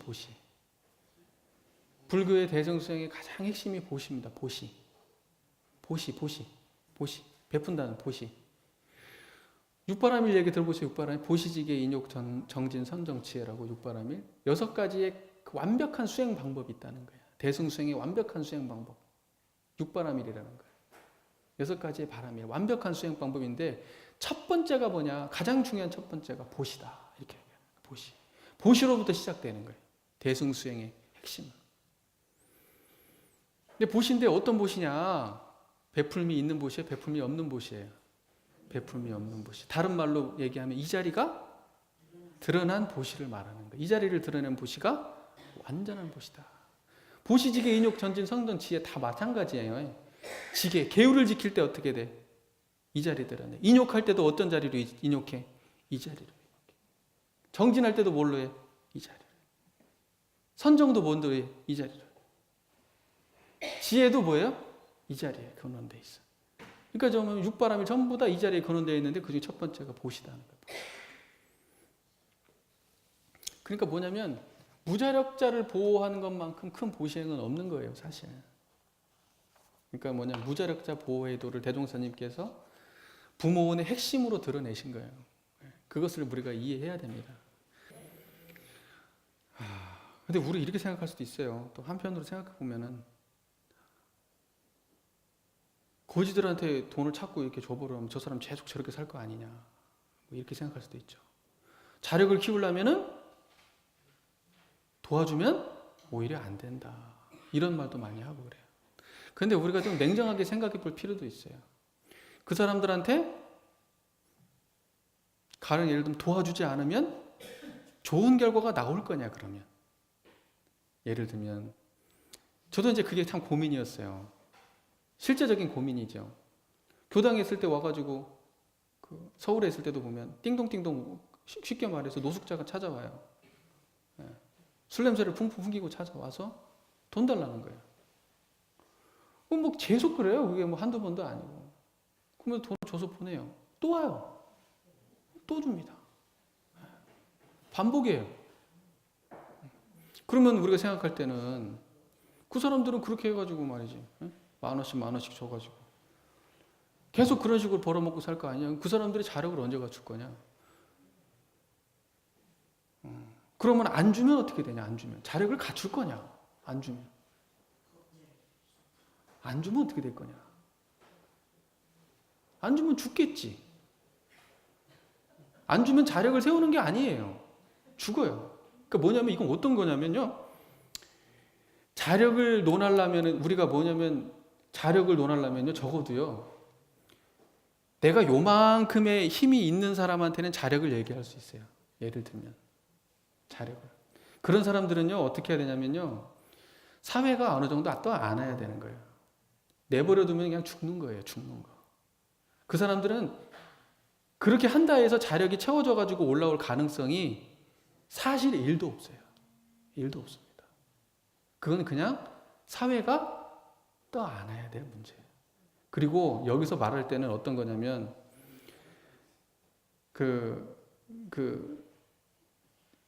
불교의 대승수행의 가장 핵심이 보시입니다. 보시. 베푼다는 보시. 육바라밀 얘기 들어보세요. 육바라밀. 보시지계 인욕 정진 선정치해라고 육바라밀. 6가지의 그 완벽한 수행 방법이 있다는 거예요. 대승수행의 완벽한 수행 방법. 육바라밀이라는 거예요. 6가지의 바라밀. 완벽한 수행 방법인데 첫 번째가 뭐냐? 가장 중요한 첫 번째가 보시다. 이렇게 얘기해요. 보시. 보시로부터 시작되는 거예요. 대승수행의 핵심은. 근데 보시인데 어떤 보시냐? 베풀미 있는 보시예요? 베풀미 없는 보시예요? 베풀미 없는 보시. 다른 말로 얘기하면 이 자리가 드러난 보시를 말하는 거예요. 이 자리를 드러낸 보시가 완전한 보시다. 보시지계 인욕 전진 성전 지혜 다 마찬가지예요. 지계 계율을 지킬 때 어떻게 돼? 이 자리 드러내. 인욕할 때도 어떤 자리로 인욕해? 이 자리로. 정진할 때도 뭘로 해? 이 자리로. 선정도 뭔도 해? 이 자리로. 지혜도 뭐예요? 이 자리에 근원돼 있어. 그러니까 정말 육바람이 전부 다 이 자리에 근원되어 있는데 그중에 첫 번째가 보시다는 거예요. 그러니까 뭐냐면 무자력자를 보호하는 것만큼 큰 보시행은 없는 거예요, 사실. 그러니까 뭐냐면 무자력자 보호의도를 대종사님께서 부모원의 핵심으로 드러내신 거예요. 그것을 우리가 이해해야 됩니다. 근데 우리 이렇게 생각할 수도 있어요. 또 한편으로 생각해 보면은 거지들한테 돈을 찾고 이렇게 줘버리면 저 사람 계속 저렇게 살 거 아니냐. 뭐 이렇게 생각할 수도 있죠. 자력을 키우려면은 도와주면 오히려 안 된다. 이런 말도 많이 하고 그래요. 그런데 우리가 좀 냉정하게 생각해 볼 필요도 있어요. 그 사람들한테 가령 예를 들면 도와주지 않으면 좋은 결과가 나올 거냐 그러면. 예를 들면 저도 이제 그게 참 고민이었어요. 실제적인 고민이죠. 교당에 있을 때 와가지고 서울에 있을 때도 보면 띵동띵동 쉽게 말해서 노숙자가 찾아와요. 술 냄새를 풍풍 풍기고 찾아와서 돈 달라는 거예요. 뭐 계속 그래요. 그게 뭐 한두 번도 아니고. 그러면 돈을 줘서 보내요. 또 와요. 또 줍니다. 반복이에요. 그러면 우리가 생각할 때는 그 사람들은 그렇게 해가지고 말이지. 만 원씩 줘가지고 계속 그런 식으로 벌어먹고 살 거 아니야. 그 사람들이 자력을 언제 갖출 거냐. 그러면 안 주면 어떻게 되냐. 안 주면 자력을 갖출 거냐. 안 주면 어떻게 될 거냐. 안 주면 죽겠지. 안 주면 자력을 세우는 게 아니에요. 죽어요. 그러니까 뭐냐면 이건 어떤 거냐면요. 자력을 논하려면 우리가 뭐냐면 자력을 논하려면요. 적어도요. 내가 요만큼의 힘이 있는 사람한테는 자력을 얘기할 수 있어요. 예를 들면 자력을. 그런 사람들은요. 어떻게 해야 되냐면요. 사회가 어느 정도 또 안아야 되는 거예요. 내버려 두면 그냥 죽는 거예요. 죽는 거. 그 사람들은 그렇게 한다 해서 자력이 채워져 가지고 올라올 가능성이 사실 1도 없어요. 1도 없습니다. 그건 그냥 사회가 또 안아야 될 문제예요. 그리고 여기서 말할 때는 어떤 거냐면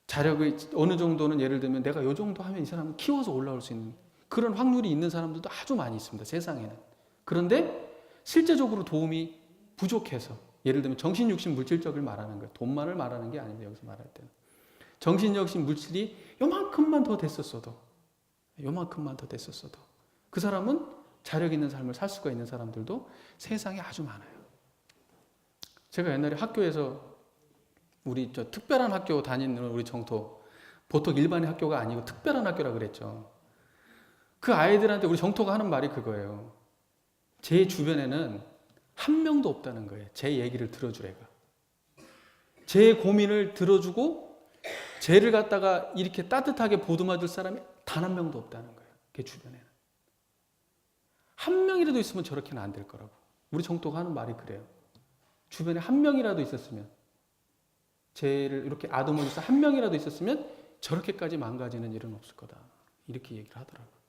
자력의 어느 정도는 예를 들면 내가 이 정도 하면 이 사람을 키워서 올라올 수 있는 그런 확률이 있는 사람들도 아주 많이 있습니다. 세상에는. 그런데 실제적으로 도움이 부족해서 예를 들면 정신육신 물질적을 말하는 거예요. 돈만을 말하는 게 아닙니다. 여기서 말할 때는. 정신육신 물질이 요만큼만 더 됐었어도 그 사람은 자력 있는 삶을 살 수가 있는 사람들도 세상에 아주 많아요. 제가 옛날에 학교에서 우리 특별한 학교 다니는 우리 정토, 보통 일반의 학교가 아니고 특별한 학교라 그랬죠. 그 아이들한테 우리 정토가 하는 말이 그거예요. 제 주변에는 한 명도 없다는 거예요. 제 얘기를 들어줄 애가. 제 고민을 들어주고 쟤를 갖다가 이렇게 따뜻하게 보듬어줄 사람이 단 한 명도 없다는 거예요. 그 주변에는. 한 명이라도 있으면 저렇게는 안 될 거라고. 우리 정토가 하는 말이 그래요. 주변에 한 명이라도 있었으면 쟤를 이렇게 아동원에서 한 명이라도 있었으면 저렇게까지 망가지는 일은 없을 거다. 이렇게 얘기를 하더라고요.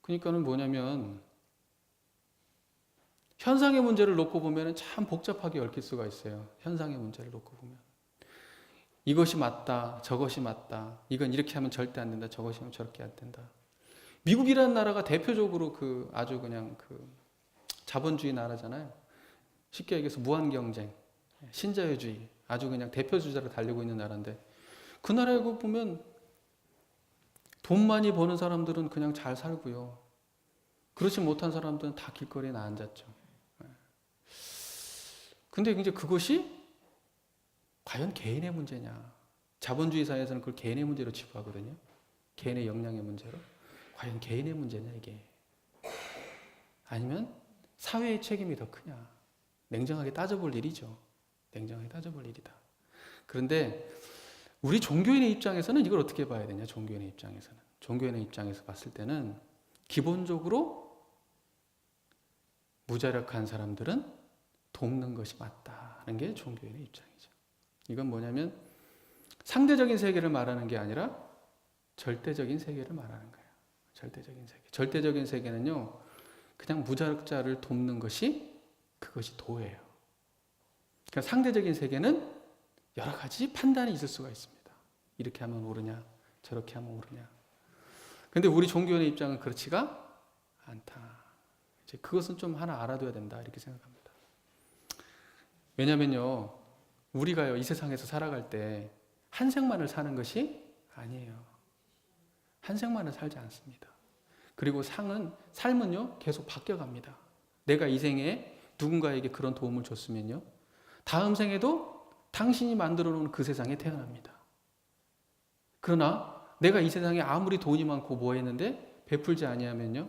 그러니까는 뭐냐면 현상의 문제를 놓고 보면 참 복잡하게 얽힐 수가 있어요. 현상의 문제를 놓고 보면. 이것이 맞다, 저것이 맞다. 이건 이렇게 하면 절대 안 된다, 저것이 하면 저렇게 안 된다. 미국이라는 나라가 대표적으로 아주 그냥 자본주의 나라잖아요. 쉽게 얘기해서 무한 경쟁, 신자유주의, 아주 그냥 대표 주자로 달리고 있는 나라인데, 그 나라에 보면 돈 많이 버는 사람들은 그냥 잘 살고요. 그렇지 못한 사람들은 다 길거리에 앉았죠. 근데 이제 그것이 과연 개인의 문제냐? 자본주의 사회에서는 그걸 개인의 문제로 치부하거든요. 개인의 역량의 문제로. 과연 개인의 문제냐 이게? 아니면 사회의 책임이 더 크냐? 냉정하게 따져볼 일이죠. 냉정하게 따져볼 일이다. 그런데 우리 종교인의 입장에서는 이걸 어떻게 봐야 되냐? 종교인의 입장에서는. 종교인의 입장에서 봤을 때는 기본적으로 무자력한 사람들은 돕는 것이 맞다는 게 종교인의 입장이죠. 이건 뭐냐면 상대적인 세계를 말하는 게 아니라 절대적인 세계를 말하는 거예요. 절대적인 세계. 절대적인 세계는요, 그냥 무자력자를 돕는 그것이 도예요. 그러니까 상대적인 세계는 여러 가지 판단이 있을 수가 있습니다. 이렇게 하면 옳으냐, 저렇게 하면 옳으냐. 근데 우리 종교인의 입장은 그렇지가 않다. 이제 그것은 좀 하나 알아둬야 된다, 이렇게 생각합니다. 왜냐면요, 우리가요, 이 세상에서 살아갈 때 한 생만을 사는 것이 아니에요. 한 생만을 살지 않습니다. 그리고 삶은요, 계속 바뀌어갑니다. 내가 이 생에 누군가에게 그런 도움을 줬으면요, 다음 생에도 당신이 만들어 놓은 그 세상에 태어납니다. 그러나 내가 이 세상에 아무리 돈이 많고 뭐 했는데 베풀지 아니하면요,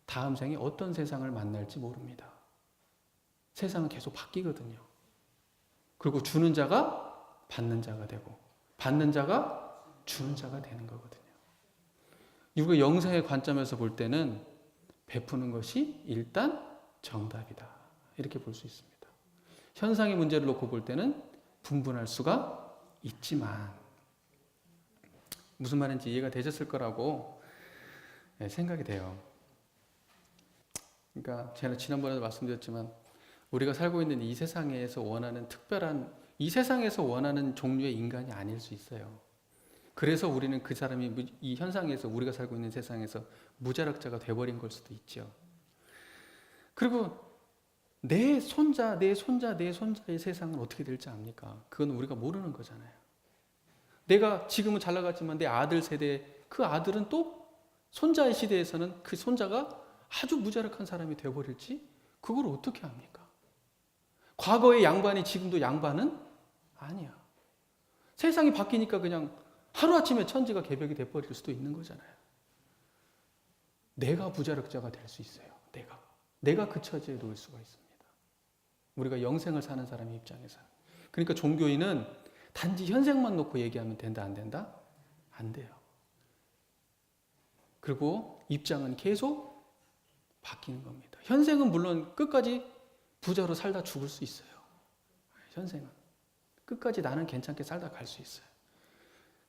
다음 생에 어떤 세상을 만날지 모릅니다. 세상은 계속 바뀌거든요. 그리고 주는 자가 받는 자가 되고, 받는 자가 주는 자가 되는 거거든요. 우리가 영생의 관점에서 볼 때는 베푸는 것이 일단 정답이다, 이렇게 볼 수 있습니다. 현상의 문제를 놓고 볼 때는 분분할 수가 있지만, 무슨 말인지 이해가 되셨을 거라고 생각이 돼요. 그러니까 제가 지난번에도 말씀드렸지만, 우리가 살고 있는 이 세상에서 원하는 이 세상에서 원하는 종류의 인간이 아닐 수 있어요. 그래서 우리는 그 사람이 이 현상에서, 우리가 살고 있는 세상에서 무자력자가 돼버린 걸 수도 있죠. 그리고 내 손자의 세상은 어떻게 될지 압니까? 그건 우리가 모르는 거잖아요. 내가 지금은 잘 나갔지만 내 아들 세대, 그 아들은 또 손자의 시대에서는 그 손자가 아주 무자력한 사람이 돼버릴지, 그걸 어떻게 합니까? 과거의 양반이 지금도 양반은 아니야. 세상이 바뀌니까 그냥 하루아침에 천지가 개벽이 돼버릴 수도 있는 거잖아요. 내가 부자력자가 될 수 있어요. 내가 그 처지에 놓일 수가 있습니다. 우리가 영생을 사는 사람의 입장에서. 그러니까 종교인은 단지 현생만 놓고 얘기하면 된다, 안 된다? 안 돼요. 그리고 입장은 계속 바뀌는 겁니다. 현생은 물론 끝까지 부자로 살다 죽을 수 있어요. 현생은 끝까지 나는 괜찮게 살다 갈 수 있어요.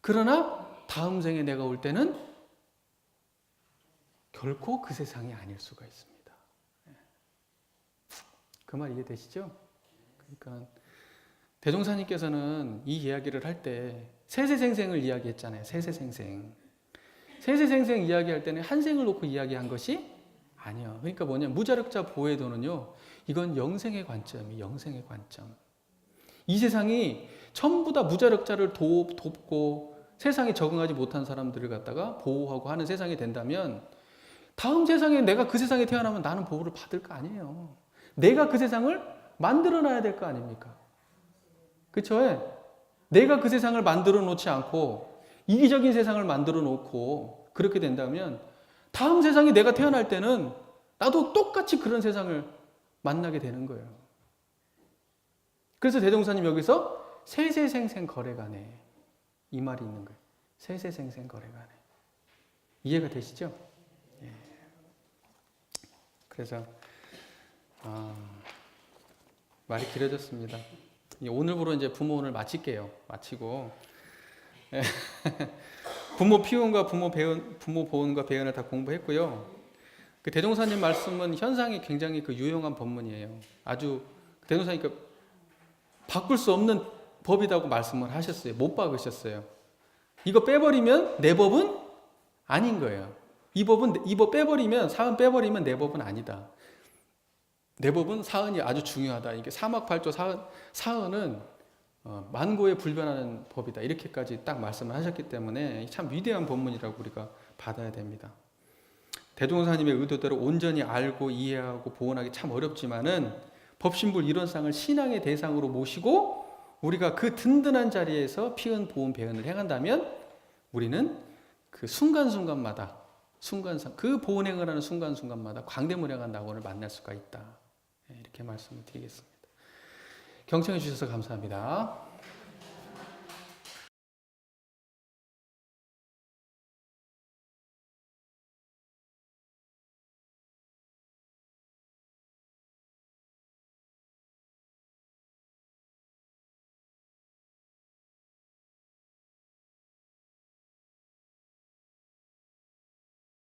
그러나 다음 생에 내가 올 때는 결코 그 세상이 아닐 수가 있습니다. 그 말 이해되시죠? 그러니까 대종사님께서는 이 이야기를 할 때 세세생생을 이야기했잖아요. 세세생생 이야기할 때는 한 생을 놓고 이야기한 것이 아니요. 그러니까 뭐냐, 무자력자 보호도는요, 이건 영생의 관점이에요. 영생의 관점. 이 세상이 전부 다 무자력자를 돕고 세상에 적응하지 못한 사람들을 갖다가 보호하고 하는 세상이 된다면, 다음 세상에 내가 그 세상에 태어나면 나는 보호를 받을 거 아니에요. 내가 그 세상을 만들어 놔야 될 거 아닙니까? 그렇죠? 내가 그 세상을 만들어 놓지 않고 이기적인 세상을 만들어 놓고 그렇게 된다면, 다음 세상에 내가 태어날 때는 나도 똑같이 그런 세상을 만나게 되는 거예요. 그래서 대종사님 여기서 세세생생 거래가네, 이 말이 있는 거예요. 세세생생 거래가네. 이해가 되시죠? 예. 그래서 말이 길어졌습니다. 오늘부로 이제 부모원을 마치고 부모 피운과 부모 보훈과 배은을 다 공부했고요. 그 대종사님 말씀은 현상이 굉장히 그 유용한 법문이에요. 아주 대종사님 바꿀 수 없는 법이라고 말씀을 하셨어요. 못 박으셨어요. 이거 빼버리면 내 법은 아닌 거예요. 이 법 빼버리면, 사은 빼버리면 내 법은 아니다. 내 법은 사은이 아주 중요하다. 이게 사막팔조 사은은 만고에 불변하는 법이다. 이렇게까지 딱 말씀을 하셨기 때문에 참 위대한 법문이라고 우리가 받아야 됩니다. 대종사님의 의도대로 온전히 알고 이해하고 보온하기 참 어렵지만은 법신불 이론상을 신앙의 대상으로 모시고 우리가 그 든든한 자리에서 피은 보온 배은을 행한다면 우리는 그 순간순간마다 그 보온행을 하는 순간순간마다 광대무량한 낙원을 만날 수가 있다. 이렇게 말씀을 드리겠습니다. 경청해 주셔서 감사합니다.